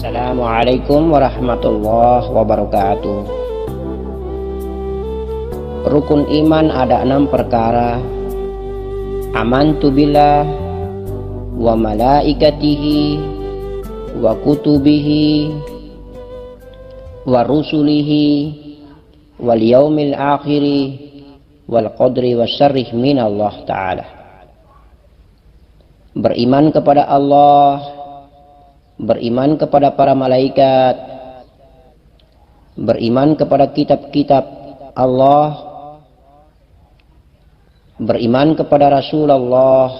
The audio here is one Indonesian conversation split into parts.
Assalamualaikum warahmatullahi wabarakatuh. Rukun iman ada 6 perkara. Amantu billah wa malaikatihi wa kutubihi wa rusulihi wal yaumil akhiri wal qadri wasyarrih minallah ta'ala. Beriman kepada Allah, beriman kepada para malaikat, beriman kepada kitab-kitab Allah, beriman kepada Rasulullah,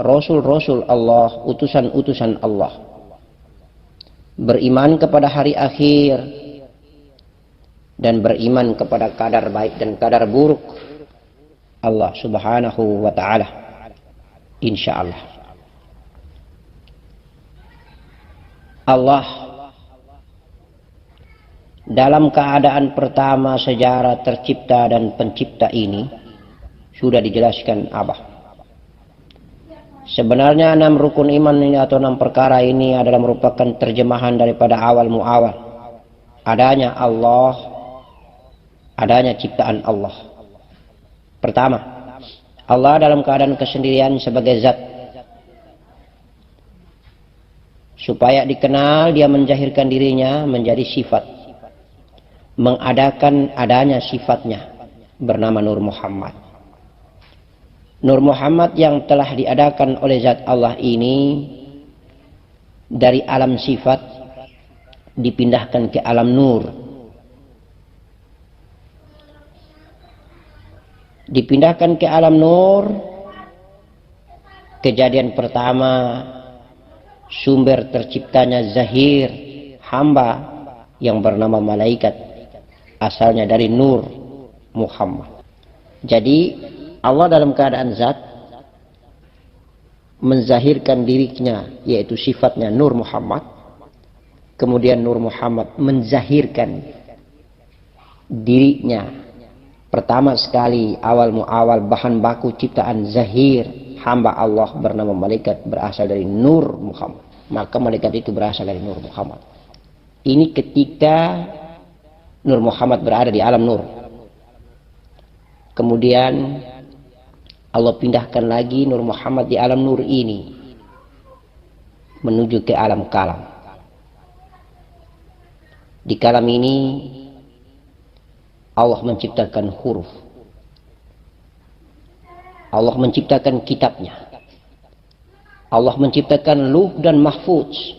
Rasul-Rasul Allah, utusan-utusan Allah, beriman kepada hari akhir, dan beriman kepada kadar baik dan kadar buruk Allah subhanahu wa ta'ala, insyaallah. Allah dalam keadaan pertama sejarah tercipta dan pencipta ini sudah dijelaskan Abah. Sebenarnya 6 rukun iman ini atau 6 perkara ini adalah merupakan terjemahan daripada awal muawal. Adanya Allah, adanya ciptaan Allah. Pertama, Allah dalam keadaan kesendirian sebagai zat. Supaya dikenal, dia menjahirkan dirinya menjadi sifat, mengadakan adanya sifatnya bernama Nur Muhammad. Nur Muhammad yang telah diadakan oleh zat Allah ini dari alam sifat dipindahkan ke alam nur. Dipindahkan ke alam nur. Kejadian pertama, sumber terciptanya zahir hamba yang bernama malaikat, asalnya dari Nur Muhammad. Jadi Allah dalam keadaan zat menzahirkan dirinya, yaitu sifatnya Nur Muhammad. Kemudian Nur Muhammad menzahirkan dirinya. Pertama sekali awal muawal bahan baku ciptaan zahir hamba Allah bernama malaikat berasal dari Nur Muhammad. Maka malaikat itu berasal dari Nur Muhammad. Ini ketika Nur Muhammad berada di alam nur. Kemudian Allah pindahkan lagi Nur Muhammad di alam nur ini menuju ke alam kalam. Di kalam ini Allah menciptakan huruf. Allah menciptakan kitabnya. Allah menciptakan luh dan mahfuz.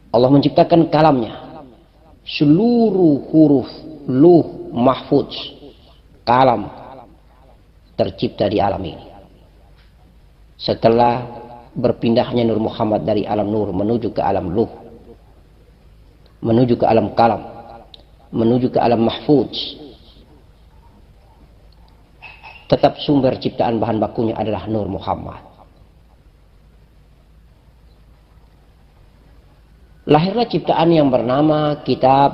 Allah menciptakan kalamnya. Seluruh huruf luh, mahfuz, kalam tercipta di alam ini. Setelah berpindahnya Nur Muhammad dari alam nur menuju ke alam luh, menuju ke alam kalam, menuju ke alam mahfuz, tetap sumber ciptaan bahan bakunya adalah Nur Muhammad. Lahirlah ciptaan yang bernama kitab,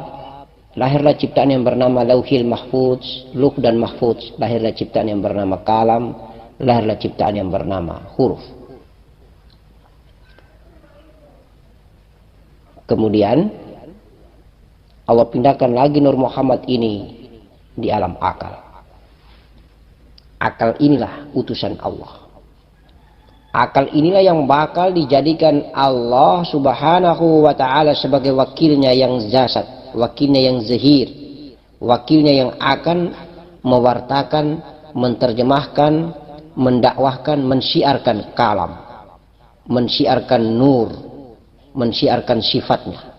lahirlah ciptaan yang bernama lauhil mahfuz, luh dan mahfuz, lahirlah ciptaan yang bernama kalam, lahirlah ciptaan yang bernama huruf. Kemudian Allah pindahkan lagi Nur Muhammad ini di alam akal. Akal inilah utusan Allah. Akal inilah yang bakal dijadikan Allah subhanahu wa ta'ala sebagai wakilnya yang zasat, wakilnya yang zahir, wakilnya yang akan mewartakan, menterjemahkan, mendakwahkan, mensyiarkan kalam, mensyiarkan nur, mensyiarkan sifatnya,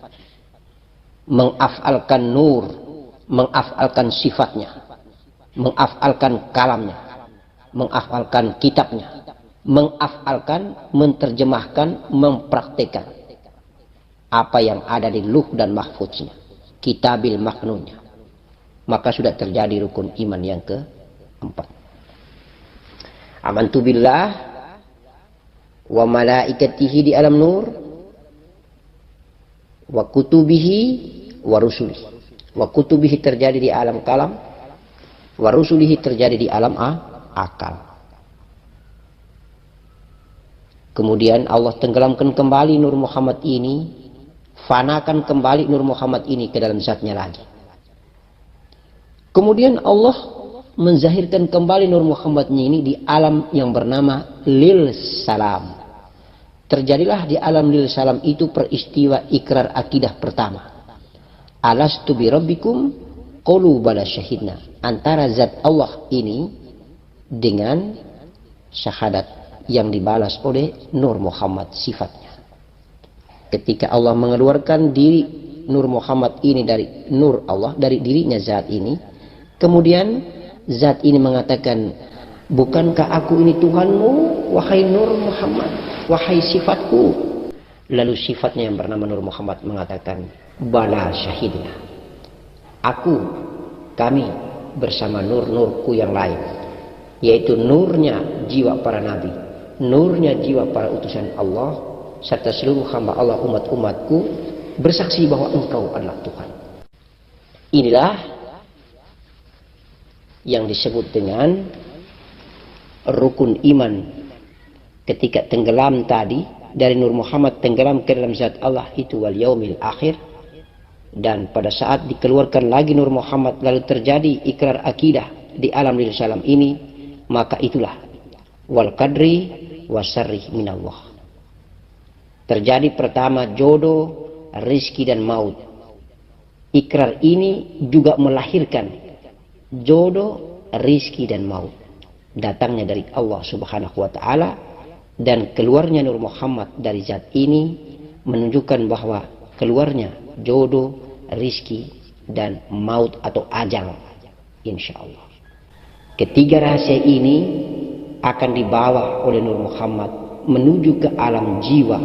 mengafalkan nur, mengafalkan sifatnya, mengafalkan kalamnya, mengafalkan kitabnya, mengafalkan, menterjemahkan, mempraktekkan apa yang ada di luh dan mahfuznya, kitabil maknunnya. Maka sudah terjadi rukun iman yang keempat. Amantu billah wa malaikatihi di alam nur, wa kutubihi wa rusulihi. Wa kutubihi terjadi di alam kalam, wa rusulihi terjadi di alam akal. Kemudian Allah tenggelamkan kembali Nur Muhammad ini, fanakan kembali Nur Muhammad ini ke dalam zatnya lagi. Kemudian Allah menzahirkan kembali Nur Muhammad ini di alam yang bernama Lil Salam. Terjadilah di alam Lil Salam itu peristiwa ikrar akidah pertama. Alastu bi rabbikum qalu bala syahidna. Antara zat Allah ini dengan syahadat yang dibalas oleh Nur Muhammad sifatnya. Ketika Allah mengeluarkan diri Nur Muhammad ini dari Nur Allah, dari dirinya zat ini, kemudian zat ini mengatakan, bukankah aku ini Tuhanmu, wahai Nur Muhammad, wahai sifatku? Lalu sifatnya yang bernama Nur Muhammad mengatakan, bala syahidna. Kami bersama nur-nurku yang lain, yaitu nurnya jiwa para nabi, nurnya jiwa para utusan Allah, serta seluruh hamba Allah umat-umatku, bersaksi bahwa engkau adalah Tuhan. Inilah yang disebut dengan rukun iman. Ketika tenggelam tadi, dari Nur Muhammad tenggelam ke dalam zat Allah itu wal yaumil akhir, dan pada saat dikeluarkan lagi Nur Muhammad lalu terjadi ikrar akidah di alam Lil Salam ini, maka itulah wal qadri wasarri minallah. Terjadi pertama jodoh, rizki dan maut. Ikrar ini juga melahirkan jodoh, rizki dan maut. Datangnya dari Allah Subhanahu wa ta'ala, dan keluarnya Nur Muhammad dari zat ini menunjukkan bahwa keluarnya jodoh, rizki dan maut atau ajal, insya Allah. Ketiga rahasia ini akan dibawa oleh Nur Muhammad menuju ke alam jiwa,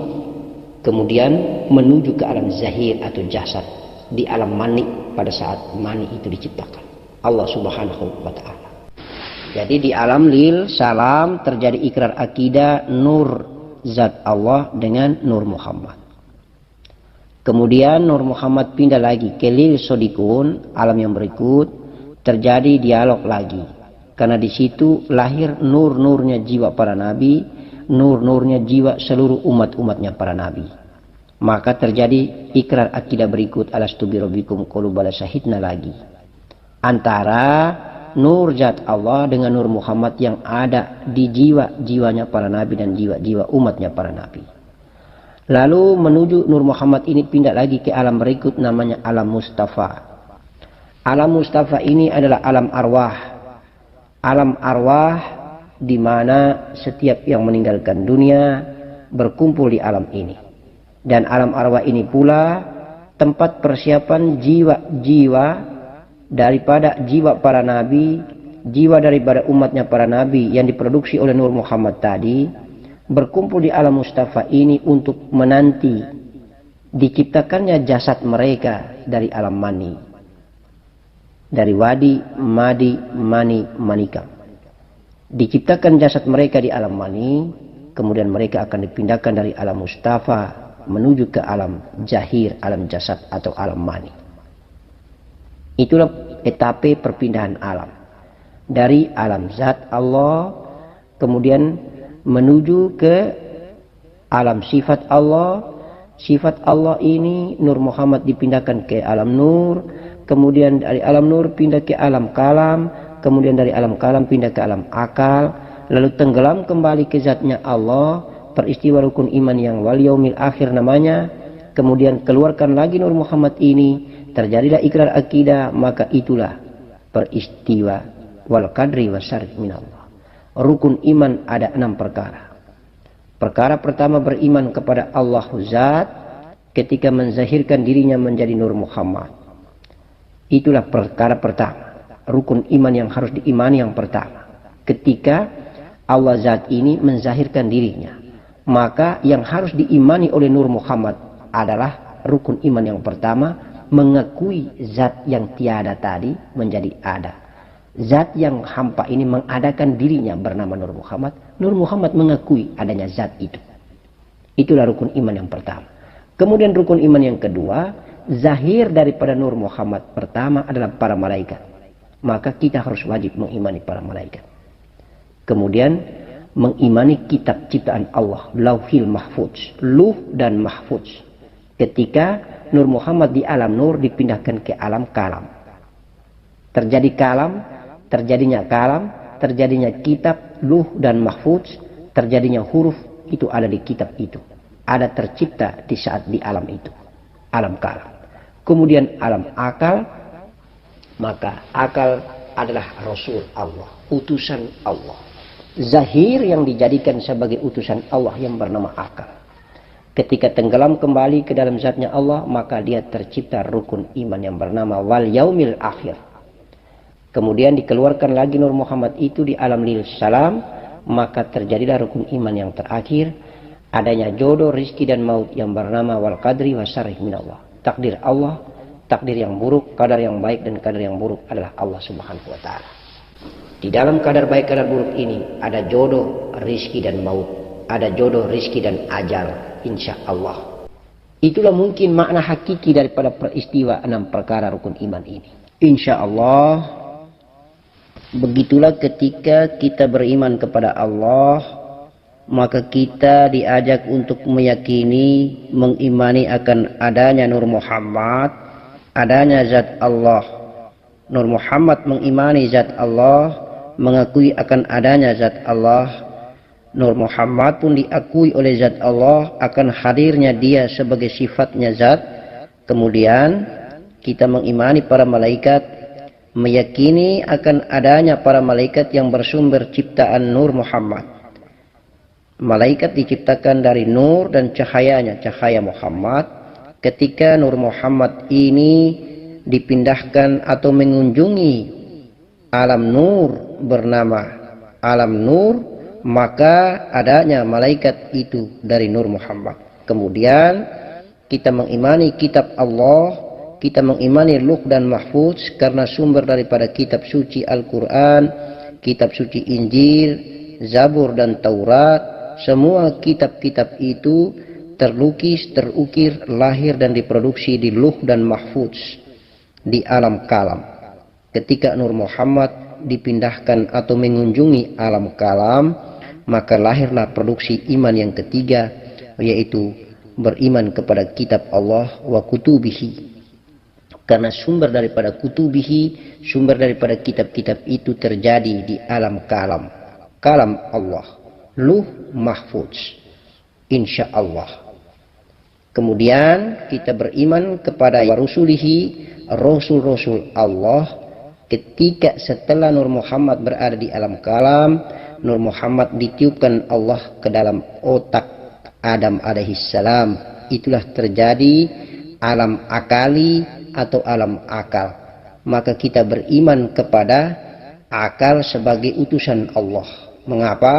kemudian menuju ke alam zahir atau jasad, di alam mani pada saat mani itu diciptakan Allah Subhanahu wa ta'ala. Jadi di alam Lil Salam terjadi ikrar akidah nur zat Allah dengan Nur Muhammad. Kemudian Nur Muhammad pindah lagi ke Lil Sodikun, alam yang berikut, terjadi dialog lagi. Karena di situ lahir nur-nurnya jiwa para nabi, nur-nurnya jiwa seluruh umat-umatnya para nabi. Maka terjadi ikrar akidah berikut, alastu bi rabbikum qalu bala syahidna lagi. Antara nur zat Allah dengan Nur Muhammad yang ada di jiwa-jiwanya para nabi dan jiwa-jiwa umatnya para nabi. Lalu menuju Nur Muhammad ini pindah lagi ke alam berikut, namanya alam Mustafa. Alam Mustafa ini adalah alam arwah. Alam arwah di mana setiap yang meninggalkan dunia berkumpul di alam ini. Dan alam arwah ini pula tempat persiapan jiwa-jiwa daripada jiwa para nabi, jiwa daripada umatnya para nabi yang diproduksi oleh Nur Muhammad tadi, berkumpul di alam Mustafa ini untuk menanti diciptakannya jasad mereka dari alam mani, dari wadi, madi, mani, manikam. Diciptakan jasad mereka di alam mani, kemudian mereka akan dipindahkan dari alam Mustafa menuju ke alam jahir, alam jasad atau alam mani. Itulah etape perpindahan alam. Dari alam zat Allah, kemudian menuju ke alam sifat Allah. Sifat Allah ini Nur Muhammad dipindahkan ke alam nur, kemudian dari alam nur pindah ke alam kalam, kemudian dari alam kalam pindah ke alam akal, lalu tenggelam kembali ke zatnya Allah, peristiwa rukun iman yang wal yaumil akhir namanya. Kemudian keluarkan lagi Nur Muhammad ini, terjadilah ikrar akidah, maka itulah peristiwa wal qadri wasarri minallah. Rukun iman ada 6 perkara. Perkara pertama beriman kepada Allah Zat ketika menzahirkan dirinya menjadi Nur Muhammad. Itulah perkara pertama. Rukun iman yang harus diimani yang pertama. Ketika Allah Zat ini menzahirkan dirinya, maka yang harus diimani oleh Nur Muhammad adalah rukun iman yang pertama, mengakui zat yang tiada tadi menjadi ada. Zat yang hampa ini mengadakan dirinya bernama Nur Muhammad. Nur Muhammad mengakui adanya zat itu. Itulah rukun iman yang pertama. Kemudian rukun iman yang kedua, zahir daripada Nur Muhammad pertama adalah para malaikat. Maka kita harus wajib mengimani para malaikat. Kemudian mengimani kitab ciptaan Allah, Lauhil Mahfuz, Luh dan Mahfuz. Ketika Nur Muhammad di alam nur dipindahkan ke alam kalam. Terjadi kalam, terjadinya kalam, terjadinya kitab, Luh dan Mahfuz, terjadinya huruf, itu ada di kitab itu. Ada tercipta di saat di alam itu, alam kalam. Kemudian alam akal, maka akal adalah Rasul Allah, utusan Allah. Zahir yang dijadikan sebagai utusan Allah yang bernama akal. Ketika tenggelam kembali ke dalam zatnya Allah, maka dia tercipta rukun iman yang bernama wal yaumil akhir. Kemudian dikeluarkan lagi Nur Muhammad itu di alam lil salam, maka terjadilah rukun iman yang terakhir, adanya jodoh, rizki dan maut yang bernama wal qadri wa syarih minallah. Takdir Allah, takdir yang buruk, kadar yang baik dan kadar yang buruk adalah Allah Subhanahu wa taala. Di dalam kadar baik kadar buruk ini ada jodoh, rizki dan maut, ada jodoh, rizki dan ajal, insya Allah. Itulah mungkin makna hakiki daripada peristiwa 6 perkara rukun iman ini. Insya Allah, begitulah ketika kita beriman kepada Allah, maka kita diajak untuk meyakini, mengimani akan adanya Nur Muhammad, adanya zat Allah. Nur Muhammad mengimani zat Allah, mengakui akan adanya zat Allah. Nur Muhammad pun diakui oleh zat Allah akan hadirnya dia sebagai sifatnya zat. Kemudian kita mengimani para malaikat, meyakini akan adanya para malaikat yang bersumber ciptaan Nur Muhammad. Malaikat diciptakan dari nur dan cahayanya, cahaya Muhammad. Ketika Nur Muhammad ini dipindahkan atau mengunjungi alam nur bernama alam nur, maka adanya malaikat itu dari Nur Muhammad. Kemudian kita mengimani kitab Allah, kita mengimani Luh dan Mahfuz karena sumber daripada kitab suci Al-Quran, kitab suci Injil, Zabur dan Taurat. Semua kitab-kitab itu terlukis, terukir, lahir dan diproduksi di Luh dan Mahfuz di alam kalam. Ketika Nur Muhammad dipindahkan atau mengunjungi alam kalam, maka lahirlah produksi iman yang ketiga, yaitu beriman kepada kitab Allah wa kutubihi. Karena sumber daripada kutubihi, sumber daripada kitab-kitab itu terjadi di alam kalam. Kalam Allah, Luh Mahfuz, insya Allah. Kemudian kita beriman kepada warusulihi, rasul-rasul Allah. Ketika setelah Nur Muhammad berada di alam kalam, Nur Muhammad ditiupkan Allah ke dalam otak Adam alaihissalam. Itulah terjadi alam akali atau alam akal. Maka kita beriman kepada akal sebagai utusan Allah. Mengapa?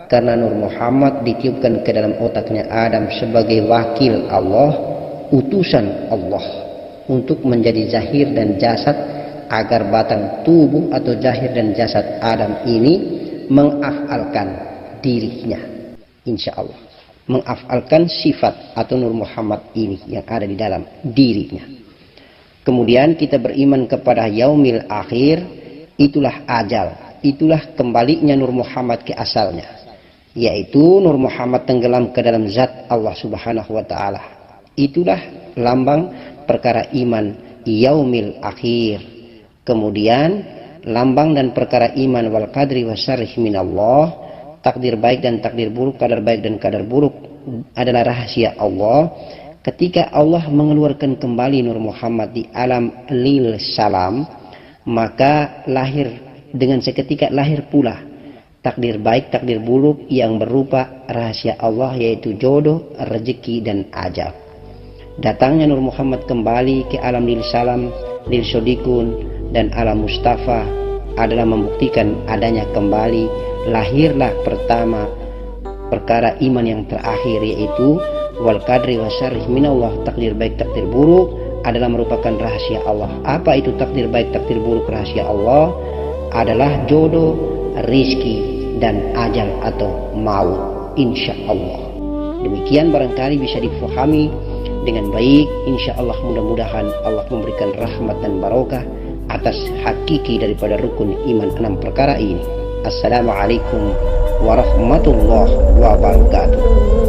Karena Nur Muhammad ditiupkan ke dalam otaknya Adam sebagai wakil Allah, utusan Allah untuk menjadi zahir dan jasad, agar batang tubuh atau zahir dan jasad Adam ini mengafalkan dirinya, insya Allah, mengafalkan sifat atau Nur Muhammad ini yang ada di dalam dirinya. Kemudian kita beriman kepada yaumil akhir, itulah ajal, itulah kembalinya Nur Muhammad ke asalnya, yaitu Nur Muhammad tenggelam ke dalam zat Allah Subhanahu wa taala. Itulah lambang perkara iman yaumil akhir. Kemudian lambang dan perkara iman wal qadri wa syarih minallah, takdir baik dan takdir buruk, kadar baik dan kadar buruk adalah rahasia Allah. Ketika Allah mengeluarkan kembali Nur Muhammad di alam lil salam, maka lahir dengan seketika lahir pula takdir baik, takdir buruk yang berupa rahasia Allah, yaitu jodoh, rezeki dan ajal. Datangnya Nur Muhammad kembali ke alam lil salam, lil sodikun dan alam mustafa adalah membuktikan adanya kembali lahirlah pertama perkara iman yang terakhir, yaitu wal qadri wa syarih minallah, takdir baik takdir buruk adalah merupakan rahasia Allah. Apa itu takdir baik takdir buruk rahasia Allah? Adalah jodoh, rizki dan ajal atau maut, insya Allah. Demikian barangkali bisa difahami dengan baik, insya Allah. Mudah-mudahan Allah memberikan rahmat dan barokah atas hakiki daripada rukun iman 6 perkara ini. Assalamualaikum warahmatullahi wabarakatuh.